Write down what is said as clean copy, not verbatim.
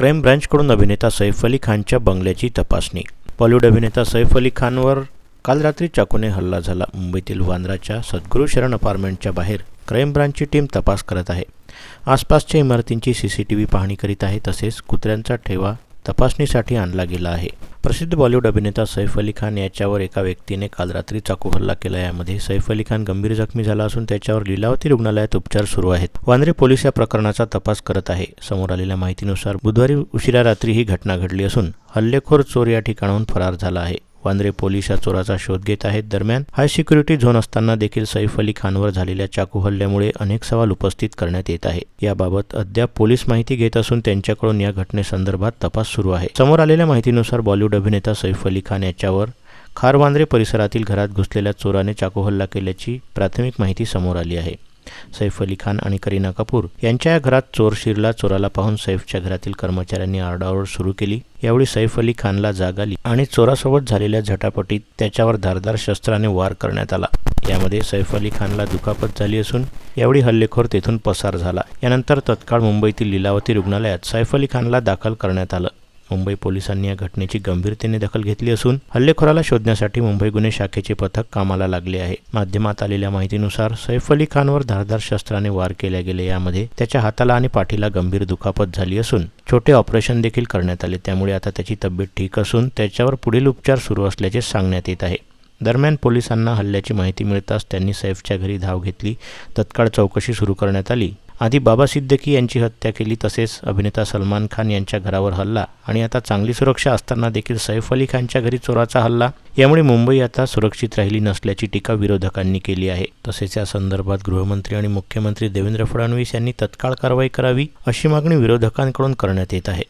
Crime ब्रांचकडून अभिनेता सैफ अली खानच्या बंगल्याची तपासणी। बॉलिवूड अभिनेता सैफ अली खानवर काल रात्री चाकूने हल्ला झाला। मुंबईतील वांद्राच्या सद्गुरू शरण अपार्टमेंटच्या बाहेर क्राईम ब्रांचची टीम तपास करत आहे। आसपासच्या इमारतींची सीसीटीव्ही पाहणी करीत आहे, तसेच कुत्र्यांचा ठेवा तपासणीसाठी आणला गेला आहे। प्रसिद्ध बॉलिवूड अभिनेता सैफ अली खान याच्यावर एका व्यक्तीने काल रात्री चाकू हल्ला केला। यामध्ये सैफ अली खान गंभीर जखमी झाला असून त्याच्यावर लीलावती रुग्णालयात उपचार सुरू आहेत। वांद्रे पोलीस या प्रकरणाचा तपास करत आहे। समोर आलेल्या माहितीनुसार बुधवारी उशिरा रात्री ही घटना घडली असून हल्लेखोर चोर या ठिकाणाहून फरार झाला आहे। वांद्रे पोलीस या चोराचा शोध घेत आहेत। दरम्यान हाय सिक्युरिटी झोन असताना देखील सैफ अली खानवर झालेल्या चाकू हल्ल्यामुळे अनेक सवाल उपस्थित करण्यात येत आहे। याबाबत अद्याप पोलीस माहिती घेत असून त्यांच्याकडून या घटनेसंदर्भात तपास सुरू आहे। समोर आलेल्या माहितीनुसार बॉलिवूड अभिनेता सैफ अली खान याच्यावर खारवांद्रे परिसरातील घरात घुसलेल्या चोराने चाकू हल्ला केल्याची प्राथमिक माहिती समोर आली आहे। सैफ अली खान आणि करीना कपूर यांच्या घरात चोर शिरला। चोराला पाहून सैफच्या घरातील कर्मचाऱ्यांनी आरडाओरड सुरू केली। यावेळी सैफ अली खानला जाग आली आणि चोरासोबत झालेल्या झटापटीत त्याच्यावर धारदार शस्त्राने वार करण्यात आला। यामध्ये सैफ अली खानला दुखापत झाली असून यावेळी हल्लेखोर तेथून पसार झाला। यानंतर तत्काळ मुंबईतील लीलावती रुग्णालयात सैफ अली खानला दाखल करण्यात आलं। मुंबई पोलिसांनी या घटनेची गंभीरतेने दखल घेतली असून हल्लेखोराला शोधण्यासाठी मुंबई गुन्हे शाखेचे पथक कामाला लागले आहे। माध्यमात आलेल्या माहितीनुसार सैफ अली खानवर धारदार शस्त्राने वार केले गेले। यामध्ये त्याच्या हाताला आणि पाठीला गंभीर दुखापत झाली असून छोटे ऑपरेशन देखील करण्यात आले। त्यामुळे आता त्याची तब्येत ठीक असून त्याच्यावर पुढील उपचार सुरू असल्याचे सांगण्यात येत आहे। दरम्यान पोलिसांना हल्ल्याची माहिती मिळताच त्यांनी सैफच्या घरी धाव घेतली। तत्काळ चौकशी सुरू करण्यात आली। आधी बाबा सिद्दीकी यांची हत्या केली, तसेच अभिनेता सलमान खान यांच्या घरावर हल्ला आणि आता चांगली सुरक्षा असताना देखील सैफ अली खानच्या घरी चोराचा हल्ला। यामुळे मुंबई आता सुरक्षित राहिली नसल्याची टीका विरोधकांनी केली आहे। तसेच या संदर्भात गृहमंत्री आणि मुख्यमंत्री देवेंद्र फडणवीस यांनी तत्काळ कारवाई करावी अशी मागणी विरोधकांकडून करण्यात येत आहे।